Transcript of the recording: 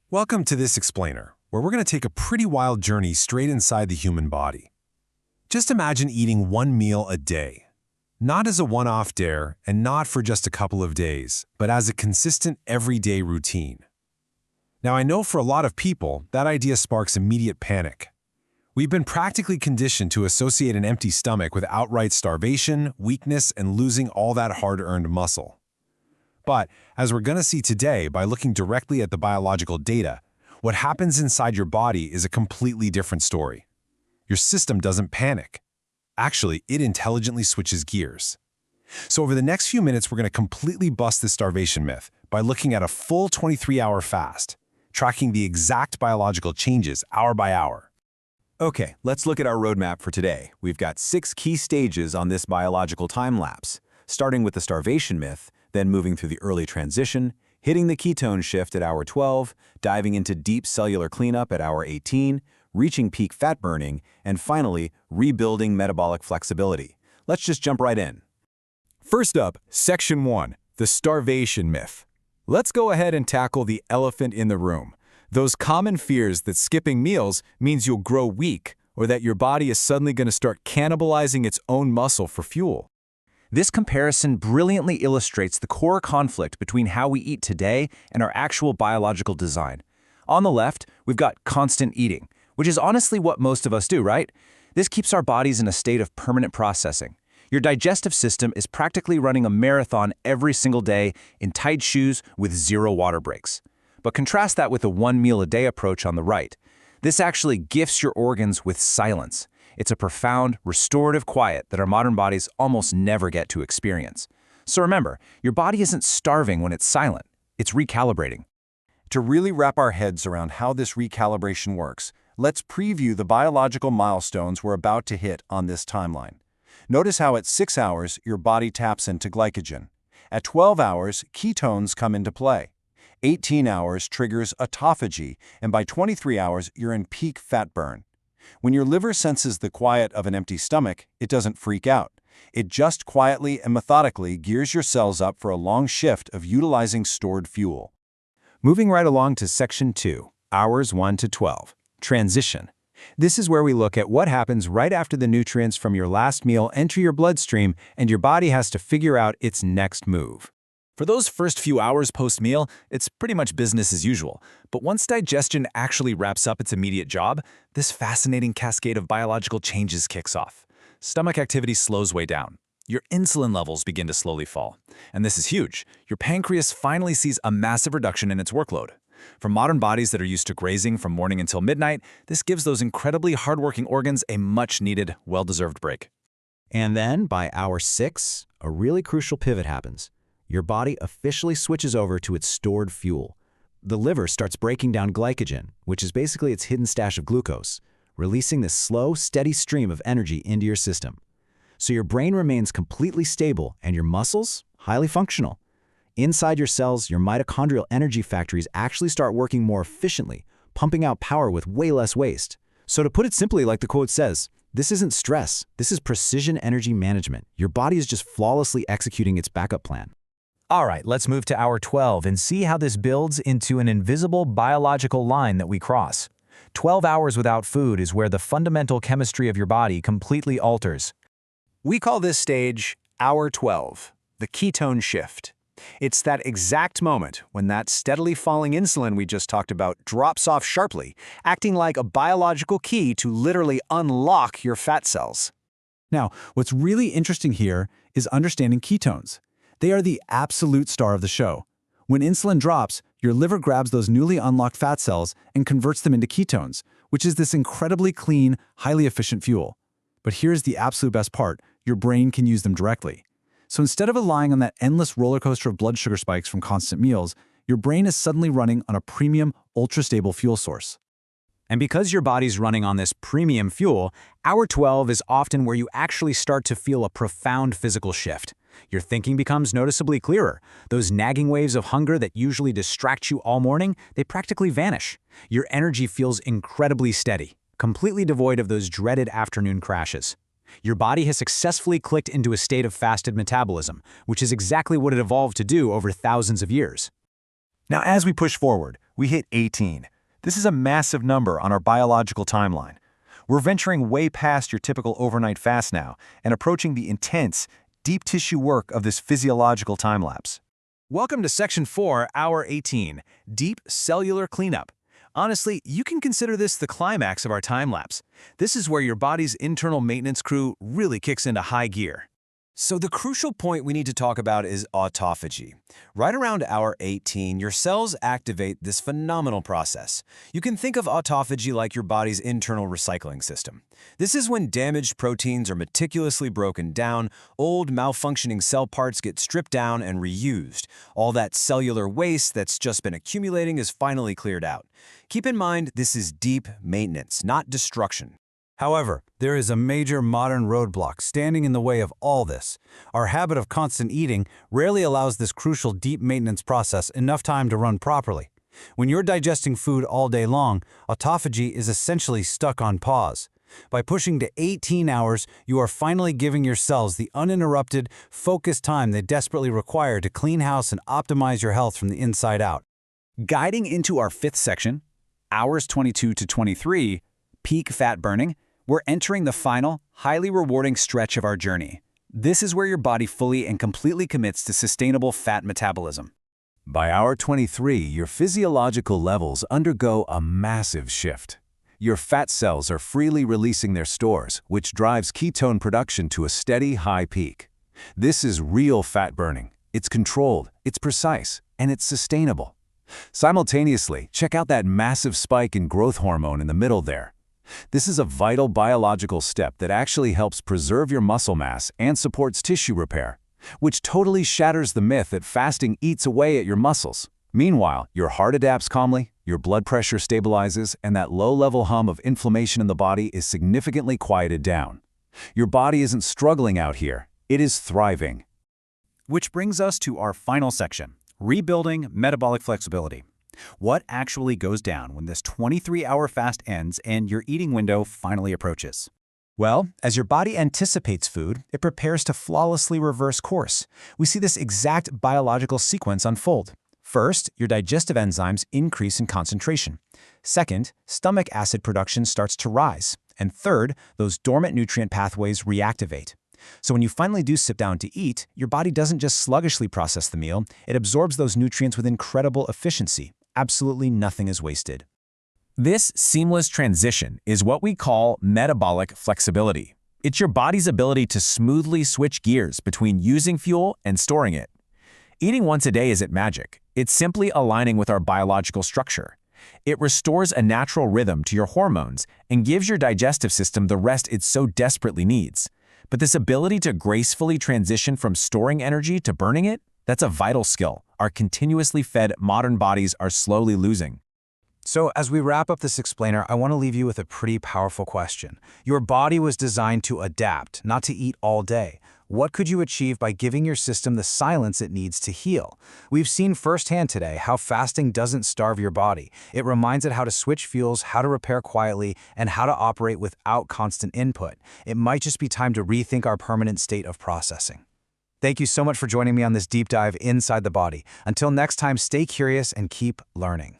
Welcome to this explainer, where we're going to take a pretty wild journey straight inside the human body. Just imagine eating one meal a day. Not as a one-off dare, and not for just a couple of days, but as a consistent everyday routine. Now, I know for a lot of people, that idea sparks immediate panic. We've been practically conditioned to associate an empty stomach with outright starvation, weakness, and losing all that hard-earned muscle. But, as we're going to see today by looking directly at the biological data, what happens inside your body is a completely different story. Your system doesn't panic. Actually, it intelligently switches gears. So over the next few minutes, we're going to completely bust this starvation myth by looking at a full 23-hour fast, tracking the exact biological changes hour by hour. Okay, let's look at our roadmap for today. We've got 6 key stages on this biological time lapse, starting with the starvation myth, then moving through the early transition, hitting the ketone shift at hour 12, diving into deep cellular cleanup at hour 18, reaching peak fat burning, and finally, rebuilding metabolic flexibility. Let's just jump right in. First up, Section 1, the starvation myth. Let's go ahead and tackle the elephant in the room. Those common fears that skipping meals means you'll grow weak or that your body is suddenly going to start cannibalizing its own muscle for fuel. This comparison brilliantly illustrates the core conflict between how we eat today and our actual biological design. On the left, we've got constant eating, which is honestly what most of us do, right? This keeps our bodies in a state of permanent processing. Your digestive system is practically running a marathon every single day in tight shoes with 0 water breaks. But contrast that with the one meal a day approach on the right. This actually gifts your organs with silence. It's a profound, restorative quiet that our modern bodies almost never get to experience. So remember, your body isn't starving when it's silent. It's recalibrating. To really wrap our heads around how this recalibration works, let's preview the biological milestones we're about to hit on this timeline. Notice how at 6 hours, your body taps into glycogen. At 12 hours, ketones come into play. 18 hours triggers autophagy, and by 23 hours, you're in peak fat burn. When your liver senses the quiet of an empty stomach, it doesn't freak out. It just quietly and methodically gears your cells up for a long shift of utilizing stored fuel. Moving right along to Section 2, hours 1 to 12, transition. This is where we look at what happens right after the nutrients from your last meal enter your bloodstream and your body has to figure out its next move. For those first few hours post-meal, it's pretty much business as usual. But once digestion actually wraps up its immediate job, this fascinating cascade of biological changes kicks off. Stomach activity slows way down. Your insulin levels begin to slowly fall. And this is huge. Your pancreas finally sees a massive reduction in its workload. For modern bodies that are used to grazing from morning until midnight, this gives those incredibly hardworking organs a much-needed, well-deserved break. And then, by hour 6, a really crucial pivot happens. Your body officially switches over to its stored fuel. The liver starts breaking down glycogen, which is basically its hidden stash of glucose, releasing this slow, steady stream of energy into your system. So your brain remains completely stable and your muscles, highly functional. Inside your cells, your mitochondrial energy factories actually start working more efficiently, pumping out power with way less waste. So to put it simply, like the quote says, this isn't stress, this is precision energy management. Your body is just flawlessly executing its backup plan. All right, let's move to hour 12 and see how this builds into an invisible biological line that we cross. 12 hours without food is where the fundamental chemistry of your body completely alters. We call this stage hour 12, the ketone shift. It's that exact moment when that steadily falling insulin we just talked about drops off sharply, acting like a biological key to literally unlock your fat cells. Now, what's really interesting here is understanding ketones. They are the absolute star of the show. When insulin drops, your liver grabs those newly unlocked fat cells and converts them into ketones, which is this incredibly clean, highly efficient fuel. But here's the absolute best part, your brain can use them directly. So instead of relying on that endless roller coaster of blood sugar spikes from constant meals, your brain is suddenly running on a premium, ultra-stable fuel source. And because your body's running on this premium fuel, hour 12 is often where you actually start to feel a profound physical shift. Your thinking becomes noticeably clearer. Those nagging waves of hunger that usually distract you all morning, they practically vanish. Your energy feels incredibly steady, completely devoid of those dreaded afternoon crashes. Your body has successfully clicked into a state of fasted metabolism, which is exactly what it evolved to do over thousands of years. Now, as we push forward, We hit 18. This is a massive number on our biological timeline. We're venturing way past your typical overnight fast now and approaching the intense, deep tissue work of this physiological time-lapse. Welcome to Section 4, Hour 18, Deep Cellular Cleanup. Honestly, you can consider this the climax of our time-lapse. This is where your body's internal maintenance crew really kicks into high gear. So the crucial point we need to talk about is autophagy. Right around hour 18, your cells activate this phenomenal process. You can think of autophagy like your body's internal recycling system. This is when damaged proteins are meticulously broken down, old malfunctioning cell parts get stripped down and reused. All that cellular waste that's just been accumulating is finally cleared out. Keep in mind, this is deep maintenance, not destruction. However, there is a major modern roadblock standing in the way of all this. Our habit of constant eating rarely allows this crucial deep maintenance process enough time to run properly. When you're digesting food all day long, autophagy is essentially stuck on pause. By pushing to 18 hours, you are finally giving your cells the uninterrupted, focused time they desperately require to clean house and optimize your health from the inside out. Guiding into our fifth section, hours 22 to 23, peak fat burning, we're entering the final, highly rewarding stretch of our journey. This is where your body fully and completely commits to sustainable fat metabolism. By hour 23, your physiological levels undergo a massive shift. Your fat cells are freely releasing their stores, which drives ketone production to a steady high peak. This is real fat burning. It's controlled, it's precise, and it's sustainable. Simultaneously, check out that massive spike in growth hormone in the middle there. This is a vital biological step that actually helps preserve your muscle mass and supports tissue repair, which totally shatters the myth that fasting eats away at your muscles. Meanwhile, your heart adapts calmly, your blood pressure stabilizes, and that low-level hum of inflammation in the body is significantly quieted down. Your body isn't struggling out here, it is thriving. Which brings us to our final section, rebuilding metabolic flexibility. What actually goes down when this 23-hour fast ends and your eating window finally approaches? Well, as your body anticipates food, it prepares to flawlessly reverse course. We see this exact biological sequence unfold. First, your digestive enzymes increase in concentration. Second, stomach acid production starts to rise. And third, those dormant nutrient pathways reactivate. So when you finally do sit down to eat, your body doesn't just sluggishly process the meal, it absorbs those nutrients with incredible efficiency. Absolutely nothing is wasted. This seamless transition is what we call metabolic flexibility. It's your body's ability to smoothly switch gears between using fuel and storing it. Eating once a day isn't magic. It's simply aligning with our biological structure. It restores a natural rhythm to your hormones and gives your digestive system the rest it so desperately needs. But this ability to gracefully transition from storing energy to burning it, that's a vital skill our continuously fed modern bodies are slowly losing. So as we wrap up this explainer, I want to leave you with a pretty powerful question. Your body was designed to adapt, not to eat all day. What could you achieve by giving your system the silence it needs to heal? We've seen firsthand today how fasting doesn't starve your body. It reminds it how to switch fuels, how to repair quietly, and how to operate without constant input. It might just be time to rethink our permanent state of processing. Thank you so much for joining me on this deep dive inside the body. Until next time, stay curious and keep learning.